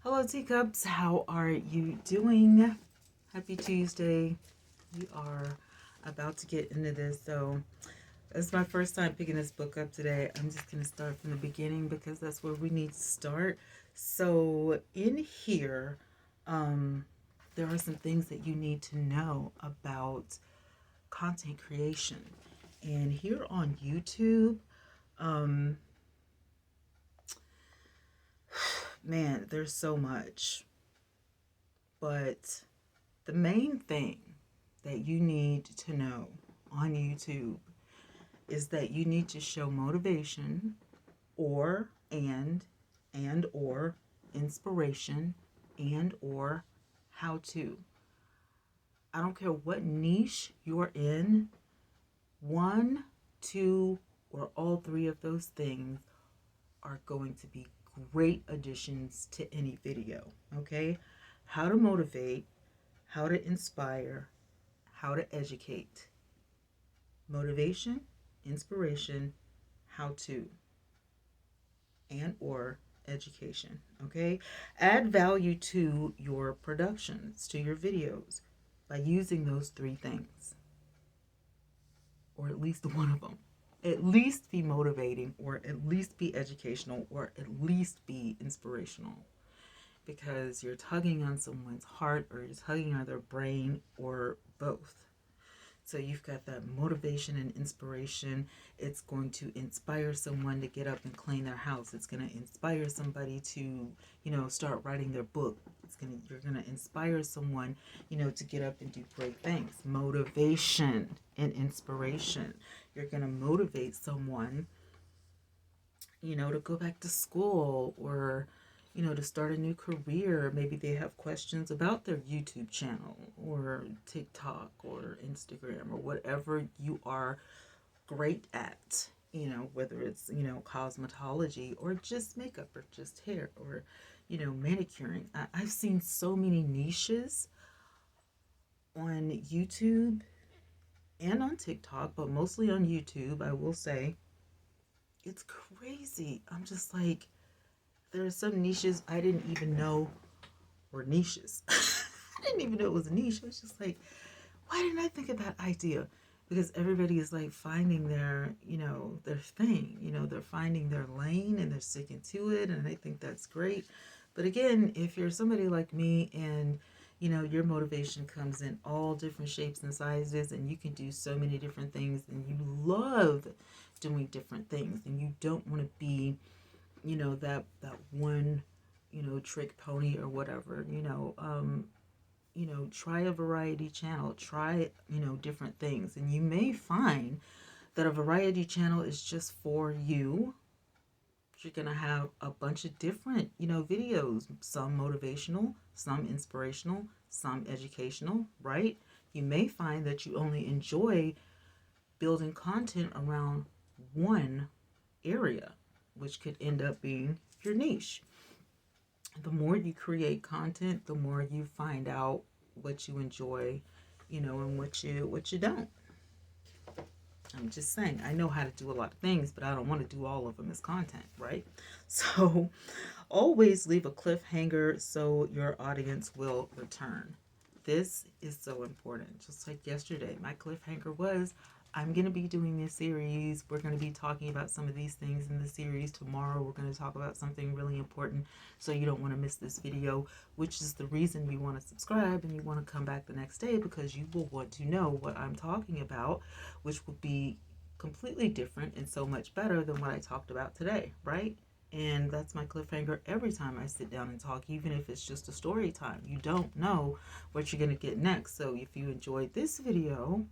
Hello, teacups. How are you doing? Happy Tuesday. We are about to get into this. So, it's my first time picking this book up today. I'm just going to start from the beginning because that's where we need to start. So, in here, um, there are some things that you need to know about content creation. And here on YouTube, um, man, there's so much. But the main thing that you need to know on YouTube is that you need to show motivation or and or inspiration and or how to. I don't care what niche you're in, one, two, or all three of those things are going to be great additions to any video, okay? How to motivate, how to inspire, how to educate. Motivation, inspiration, how to, and or education, okay? Add value to your productions, to your videos by using those three things, or at least one of them. At least be motivating, or at least be educational, or at least be inspirational, because you're tugging on someone's heart or you're tugging on their brain or both. So you've got that motivation and inspiration. It's going to inspire someone to get up and clean their house. It's going to inspire somebody to, start writing their book. You're going to inspire someone, to get up and do great things. Motivation and inspiration. You're going to motivate someone, to go back to school or to start a new career. Maybe they have questions about their YouTube channel or TikTok or Instagram or whatever you are great at, whether it's, cosmetology or just makeup or just hair or, manicuring. I've seen so many niches on YouTube and on TikTok, but mostly on YouTube, I will say. It's crazy. I'm just like, there are some niches I didn't even know were niches. I didn't even know it was a niche. I was just like, why didn't I think of that idea? Because everybody is like finding their, their thing, they're finding their lane and they're sticking to it. And I think that's great. But again, if you're somebody like me and, your motivation comes in all different shapes and sizes and you can do so many different things and you love doing different things and you don't want to be, that one, trick pony or whatever, try a variety channel, try, different things. And you may find that a variety channel is just for you. You're going to have a bunch of different, videos, some motivational, some inspirational, some educational, right? You may find that you only enjoy building content around one area, which could end up being your niche. The more you create content, the more you find out what you enjoy, and what you don't. I'm just saying, I know how to do a lot of things, but I don't want to do all of them as content, right? So always leave a cliffhanger so your audience will return. This is so important. Just like yesterday, my cliffhanger was, I'm going to be doing this series. We're going to be talking about some of these things in the series. Tomorrow, we're going to talk about something really important. So you don't want to miss this video, which is the reason you want to subscribe and you want to come back the next day, because you will want to know what I'm talking about, which will be completely different and so much better than what I talked about today, right? And that's my cliffhanger every time I sit down and talk, even if it's just a story time. You don't know what you're going to get next. So if you enjoyed this video,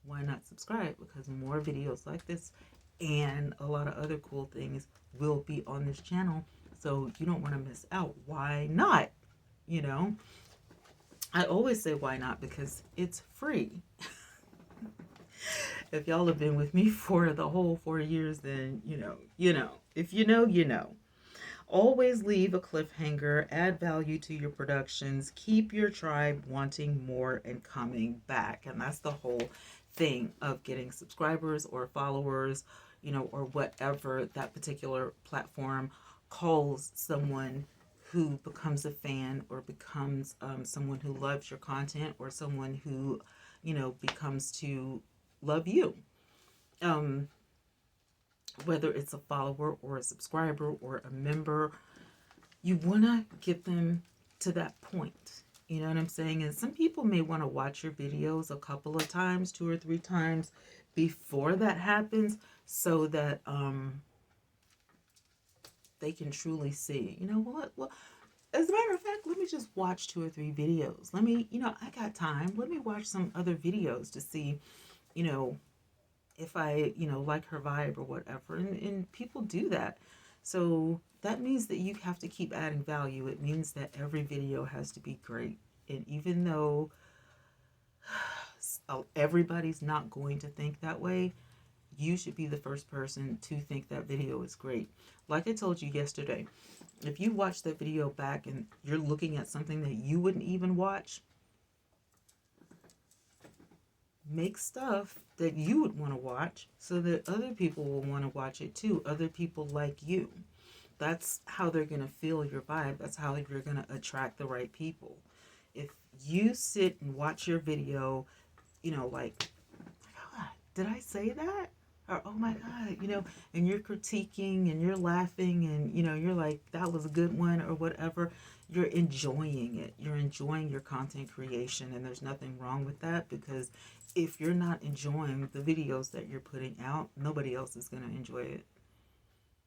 why not subscribe? Because more videos like this and a lot of other cool things will be on this channel. So you don't want to miss out. Why not? I always say why not, because it's free. If y'all have been with me for the whole 4 years, then you know. If you know, you know. Always leave a cliffhanger, add value to your productions, keep your tribe wanting more and coming back. And that's the whole thing of getting subscribers or followers, or whatever that particular platform calls someone who becomes a fan or becomes someone who loves your content, or someone who, becomes to love you. Um, Whether it's a follower or a subscriber or a member, you want to get them to that point. You know what I'm saying? And some people may want to watch your videos a couple of times, 2 or 3 times before that happens, so that they can truly see, well, as a matter of fact, let me just watch 2 or 3 videos. Let me, I got time. Let me watch some other videos to see, you know, if I, like her vibe or whatever. And people do that. So that means that you have to keep adding value. It means that every video has to be great. And even though everybody's not going to think that way, you should be the first person to think that video is great. Like I told you yesterday, if you watch that video back and you're looking at something that you wouldn't even watch, make stuff that you would want to watch so that other people will want to watch it too. Other people like you. That's how they're going to feel your vibe. That's how you're going to attract the right people. If you sit and watch your video, like, God, did I say that? Or, oh my God, and you're critiquing and you're laughing and, you're like, that was a good one or whatever. You're enjoying it. You're enjoying your content creation, and there's nothing wrong with that, because if you're not enjoying the videos that you're putting out, nobody else is going to enjoy it.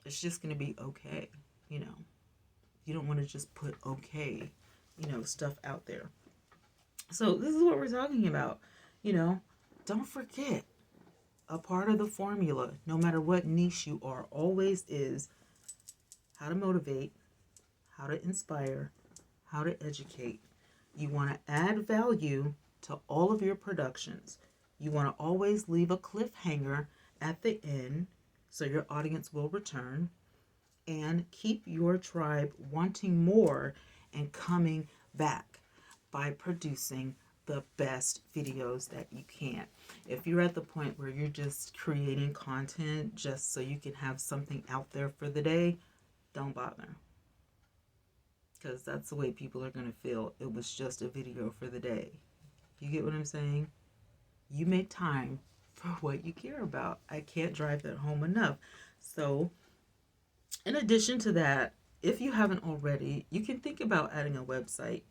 It's just going to be okay. You don't want to just put okay, stuff out there. So this is what we're talking about. Don't forget, a part of the formula, no matter what niche you are, always is how to motivate, how to inspire, how to educate. You want to add value to all of your productions. You want to always leave a cliffhanger at the end so your audience will return, and keep your tribe wanting more and coming back by producing the best videos that you can. If you're at the point where you're just creating content just so you can have something out there for the day, don't bother. Because that's the way people are going to feel. It was just a video for the day. You get what I'm saying? You make time for what you care about. I can't drive that home enough. So, in addition to that, if you haven't already, you can think about adding a website.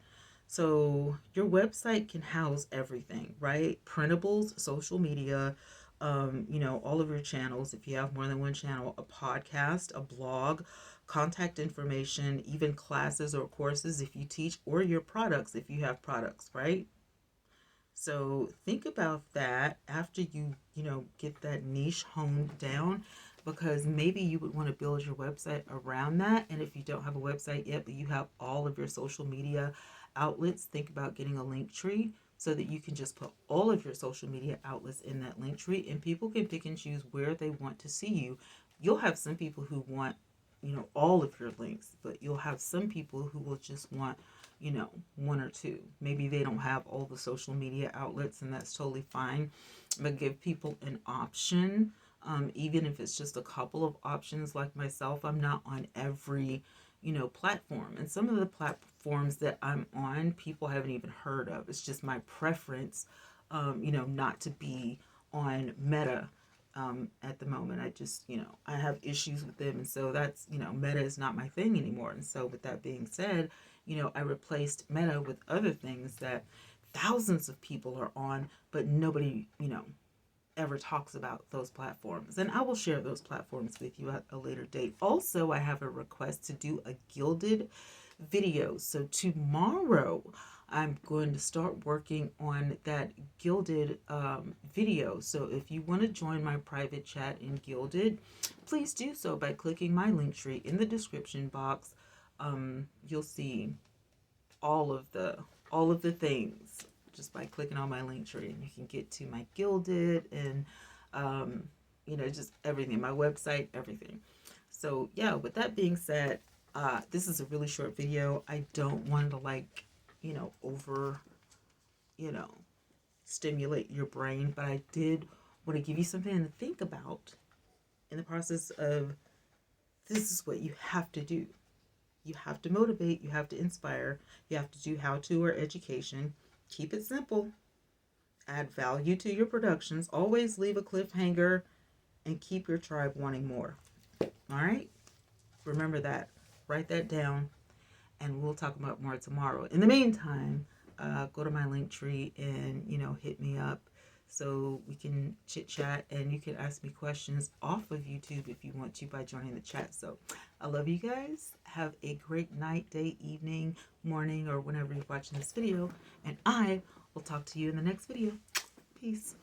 So your website can house everything, right? Printables, social media, all of your channels. If you have more than one channel, a podcast, a blog, contact information, even classes or courses if you teach, or your products if you have products, right? So think about that after you, get that niche honed down, because maybe you would want to build your website around that. And if you don't have a website yet, but you have all of your social media outlets, think about getting a link tree so that you can just put all of your social media outlets in that link tree, and people can pick and choose where they want to see you. You'll have some people who want, all of your links, but you'll have some people who will just want, one or two. Maybe they don't have all the social media outlets, and that's totally fine. But give people an option, even if it's just a couple of options. Like myself, I'm not on every, platform. And some of the platforms that I'm on, people haven't even heard of. It's just my preference, not to be on Meta. At the moment, I just, I have issues with them. And so that's, Meta is not my thing anymore. And so with that being said, I replaced Meta with other things that thousands of people are on, but nobody, ever talks about those platforms. And I will share those platforms with you at a later date. Also, I have a request to do a gilded video. So tomorrow, I'm going to start working on that gilded video. So if you want to join my private chat in Gilded, please do so by clicking my link tree in the description box. You'll see all of the things just by clicking on my link tree, and you can get to my Gilded and just everything, my website, everything. So yeah, with that being said, this is a really short video. I don't want to over stimulate your brain, but I did want to give you something to think about in the process of, this is what you have to do. You have to motivate, you have to inspire, you have to do how-to or education. Keep it simple. Add value to your productions. Always leave a cliffhanger and keep your tribe wanting more. All right? Remember that. Write that down, and we'll talk about more tomorrow. In the meantime, go to my link tree and, hit me up so we can chit chat, and you can ask me questions off of YouTube if you want to by joining the chat. So I love you guys. Have a great night, day, evening, morning, or whenever you're watching this video, and I will talk to you in the next video. Peace.